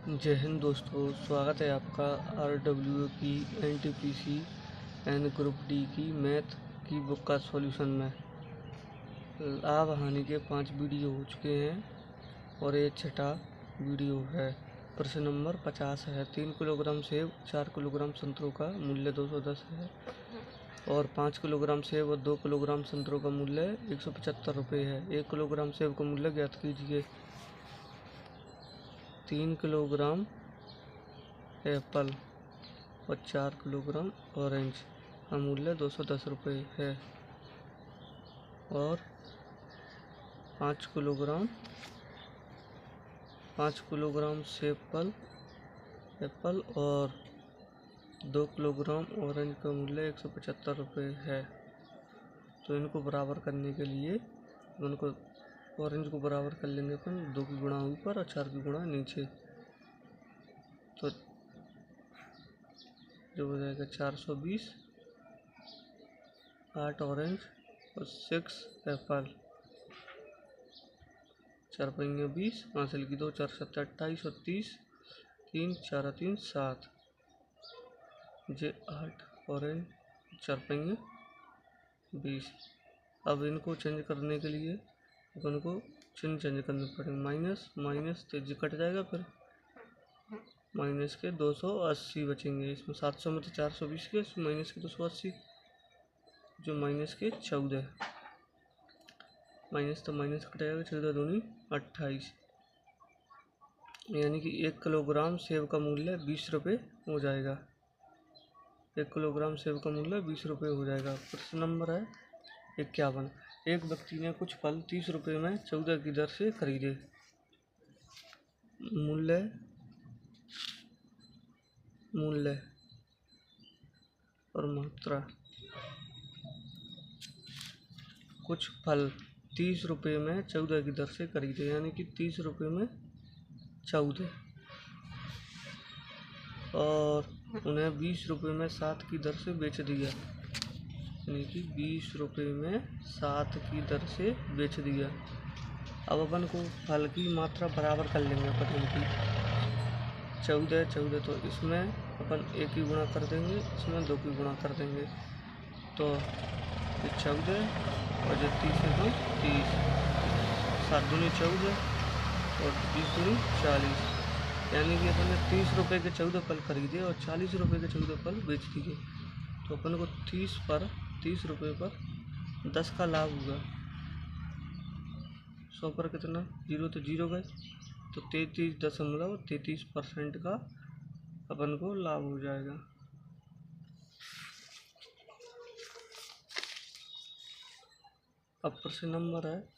जय हिंद दोस्तों, स्वागत है आपका RWA की NTPC एंड ग्रुप डी की मैथ की बुक का सॉल्यूशन में। लाभ हानि के 5 वीडियो हो चुके हैं और ये छठा वीडियो है। प्रश्न नंबर 50 है। 3 किलोग्राम सेब, 4 किलोग्राम संतरों का मूल्य 210 है और 5 किलोग्राम सेब और 2 किलोग्राम संतरों का मूल्य 175 रुपये है। 1 किलोग्राम सेब का मूल्य ज्ञात कीजिए। 3 किलोग्राम एप्पल और 4 किलोग्राम ऑरेंज का मूल्य 210 रुपये है और 5 किलोग्राम सेब एप्पल और 2 किलोग्राम ऑरेंज का मूल्य 175 रुपये है। तो इनको बराबर करने के लिए उनको ऑरेंज को बराबर कर लेंगे अपन। 2 की गुणा ऊपर और 4 की गुणा नीचे, तो जो हो जाएगा 420। 8 ऑरेंज और 6 एप्पल, 4 पंगे 20, हासिल की 2, 4 7 28 और 30, 3 4 3 7, जे 8 ऑरेंज, 4 पंगे 20। अब इनको चेंज करने के लिए अपन को चिन्ह चेंज करने पड़ेंगे। माइनस माइनस तेजी कट जाएगा, फिर माइनस के 280 बचेंगे। इसमें 700 में तो 420 के, इसमें माइनस के 280, जो माइनस के 14, माइनस तो माइनस कटेगा, 14 दूनी 28, यानी कि 1 किलोग्राम सेब का मूल्य 20 रुपये हो जाएगा। 1 किलोग्राम सेब का मूल्य 20 रुपये हो जाएगा। प्रश्न नंबर है 51। एक व्यक्ति ने कुछ फल 30 रुपये में 14 की दर से खरीदे। मूल्य और मात्रा। कुछ फल 30 रुपये में 14 की दर से खरीदे, यानी कि 30 रुपये में 14, और उन्हें 20 रुपये में 7 की दर से बेच दिया, यानी कि 20 रुपये में 7 की दर से बेच दिया। अब अपन को फल की मात्रा बराबर कर लेंगे। अपन इनकी 14 तो इसमें अपन 1 की गुणा कर देंगे, इसमें 2 की गुणा कर देंगे, तो ये 14 और जो 30 है तो 30, 7 दूनी 14 और 20 दूनी 40, यानी कि अपन ने 30 रुपये के 14 फल खरीदे और 40 रुपये के 14 फल बेच दिए। तो अपन को 30 रुपये पर 10 का लाभ हुआ। 100 पर कितना, 0 तो 0 गए, तो 33.33% का अपन को लाभ हो जाएगा। अब प्रश्न नंबर है,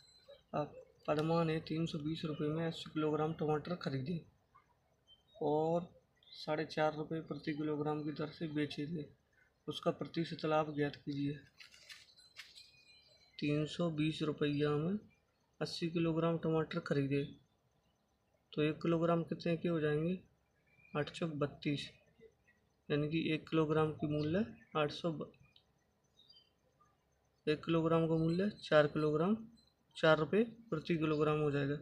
अब पद्मा ने 320 रुपये में 80 किलोग्राम टमाटर खरीदे और 4.5 रुपये प्रति किलोग्राम की दर से बेचे थे। उसका प्रतिशत लाभ ज्ञात कीजिए। 320 रुपया में 80 किलोग्राम टमाटर खरीदे, तो 1 किलोग्राम कितने के हो जाएंगे, 8 चौक 32, यानी कि 1 किलोग्राम की मूल्य 1 किलोग्राम का मूल्य 4 रुपये प्रति किलोग्राम हो जाएगा।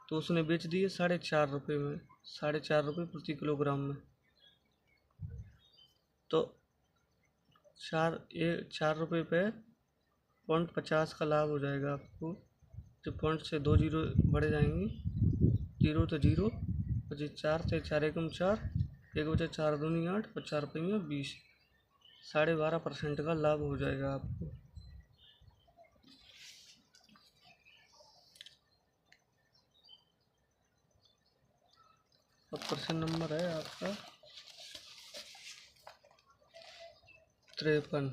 तो उसने बेच दिए 4.5 रुपये में, 4.5 रुपये प्रति किलोग्राम में। तो 4 रुपये पे 0.50 का लाभ हो जाएगा आपको। जो पॉइंट से 2 जीरो बढ़ जाएंगे, 0 तो 0, और 4 थे 4 एकम 4, 1 बचा 4 दूनी 8 और 4 पंगे 20, 12.5% का लाभ हो जाएगा आपको। अब प्रश्न नंबर है आपका 53।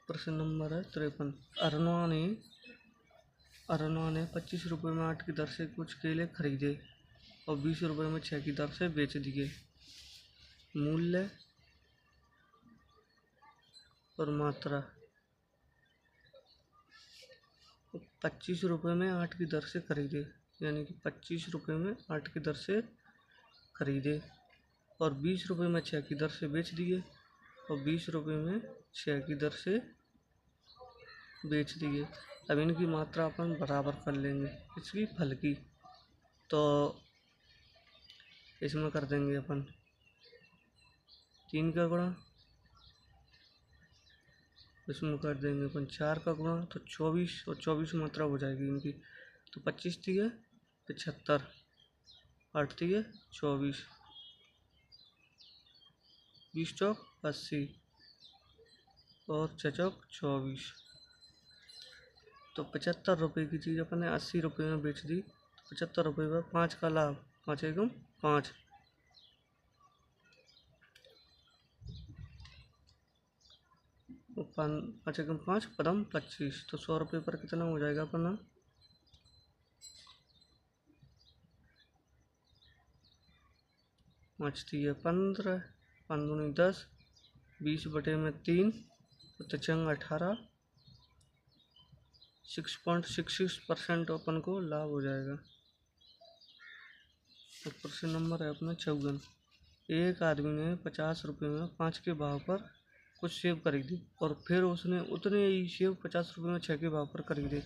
प्रश्न नंबर है 53। अरुणा ने 25 रुपये में 8 की दर से कुछ केले खरीदे और 20 रुपये में 6 की दर से बेच दिए। मूल्य और मात्रा। 25 रुपये में 8 की दर से खरीदे, यानी कि 25 रुपये में 8 की दर से खरीदे और 20 रुपये में 6 की दर से बेच दिए और 20 रुपये में 6 की दर से बेच दिए। अब इनकी मात्रा अपन बराबर कर लेंगे इसकी फल की। तो इसमें कर देंगे अपन 3 का गुणा, इसमें कर देंगे अपन 4 का गुणा, तो 24 और 24 मात्रा हो जाएगी इनकी। तो 25 थी है 75, 8 थी है 24, 20 चौक 80 और 6 चौक 24। तो 75 रुपये की चीज़ अपन ने 80 रुपये में बेच दी। तो 75 रुपये में 5 का लाभ, 5 एकम 5, तो 5 एकम 5 पदम 25। तो 100 रुपये पर कितना हो जाएगा अपना? 5 थी है 15, 5 दूनी 10, 20 बटे में 3, तो 18, 6.66% अपन को लाभ हो जाएगा। तो प्रश्न नंबर है अपना 54। एक आदमी ने 50 रुपये में 5 के भाव पर कुछ सेब खरीदी और फिर उसने उतने ही सेब 50 रुपये में 6 के भाव पर खरीदे।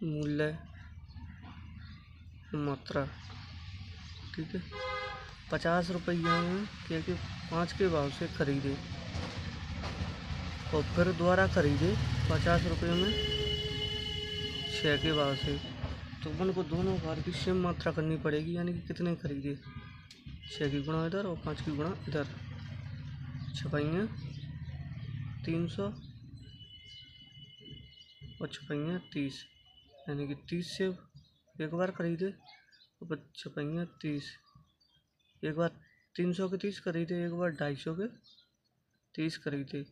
मूल्य मात्रा, ठीक है। 50 रुपये में क्या कि 5 के भाव से खरीदे और फिर दोबारा खरीदे 50 रुपये में 6 के भाव से। तो अपन को दोनों बार की सेम मात्रा करनी पड़ेगी, यानी कि कितने खरीदे, 6 की गुणा इधर और 5 की गुणा इधर। छपाइयाँ 300 और छपाइयाँ 30, यानी कि 30 सेब एक बार खरीदे और छपाइयाँ 30, एक बार 300 के 30 खरीदे, एक बार 250 के 30 खरीदे।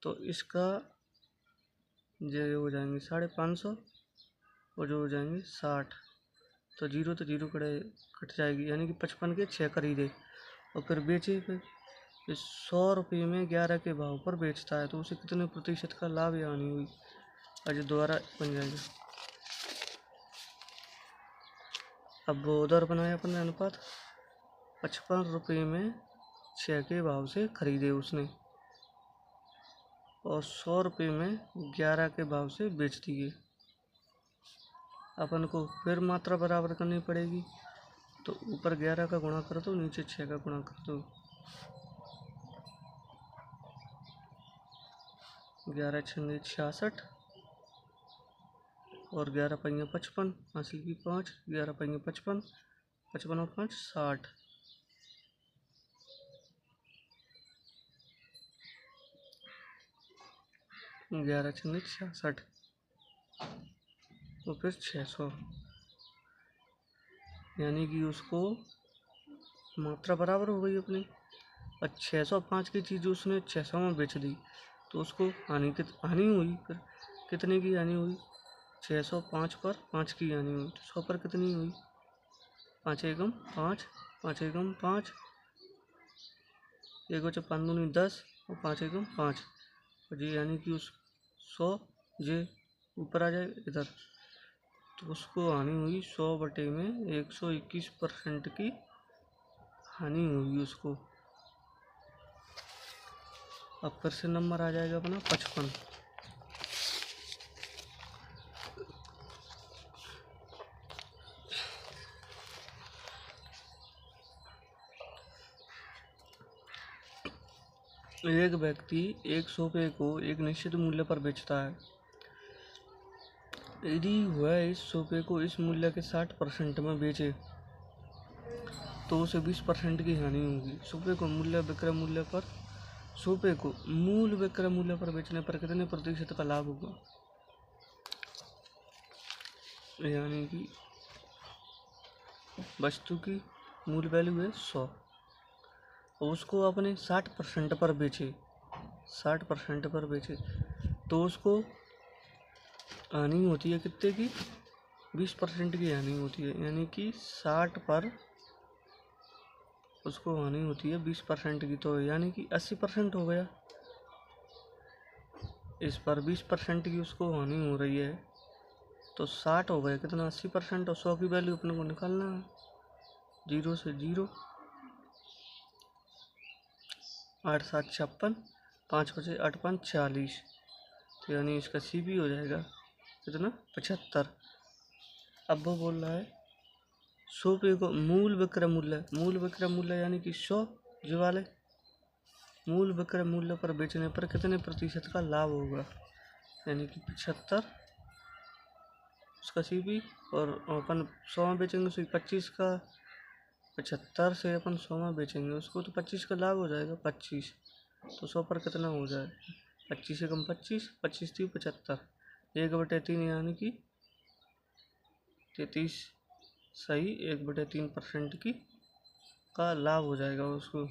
तो इसका जो हो जाएंगे 550 और जो हो जाएंगे 60। तो जीरो तो जीरो कट जाएगी, यानी कि 55 के 6 खरीदे और फिर बेचे। फिर 100 रुपये में 11 के भाव पर बेचता है, तो उसे कितने प्रतिशत का लाभ या हानि हुई? आज दोबारा बन जाएगा। अब वो उधर बनाया अपन ने अनुपात, 55 रुपये में 6 के भाव से खरीदे उसने और 100 रुपये में 11 के भाव से बेच दिए। अपन को फिर मात्रा बराबर करनी पड़ेगी। तो ऊपर 11 का गुणा कर दो, नीचे 6 का गुणा कर दो। 11 छंगे 66 और 11 पंगे 55, हासिल की 5, 11 पंगे 55, 55 और 5 60। 11 छंगे 66 और फिर 600, यानी कि उसको मात्रा बराबर हो गई अपनी। और 605 की चीज़ उसने 600 में बेच दी, तो उसको हानि हुई। फिर कितने की हानि हुई? 605 पर 5 की हानि हुई। तो 100 पर कितनी हुई? 5 एकम 5, 5 एकम 5, एक बचे 5 दूनी 10 और 5 एकम 5, और ये यानी कि उस 100 जे ऊपर आ जाए इधर। तो उसको हानि हुई 100 बटे में 121% की हानि हुई उसको। अब फिर से नंबर आ जाएगा अपना 55। एक व्यक्ति 100 रुपये को एक निश्चित मूल्य पर बेचता है। यदि वह इस 100 रुपये को इस मूल्य के 60% में बेचे तो उसे 20% की हानि होगी। 100 रुपये को विक्रय मूल्य पर 100 रुपये को मूल विक्रय मूल्य पर बेचने पर कितने प्रतिशत का लाभ होगा? यानी कि वस्तु की मूल वैल्यू है 100 और उसको अपने 60% पर बेचे, 60% पर बेचे, तो उसको हानि होती है कितने की? 20% की हानि होती है। यानी कि 60 पर उसको हानि होती है 20% की, तो यानी कि 80% हो गया। इस पर 20% की उसको हानि हो रही है, तो 60 हो गए कितना 80%, और 100 की वैल्यू अपने को निकालना है। 0 से 0, 8 7 56, 5 बचे 8 5 40, तो यानी इसका CP हो जाएगा कितना 75। अब वो बोल रहा है 100 पे को मूल विक्रय मूल्य यानी कि 100 जो वाले मूल विक्रय मूल्य पर बेचने पर कितने प्रतिशत का लाभ होगा, यानी कि 75 उसका CP, और अपन 100 में बेचेंगे उसको 25 का, 75 से अपन 100 में बेचेंगे उसको तो 25 का लाभ हो जाएगा 25, तो 100 पर कितना हो जाए 25 से कम 25, 25 थी 75, 1/3 यानी कि 33 सही 1/3% की का लाभ हो जाएगा उसको।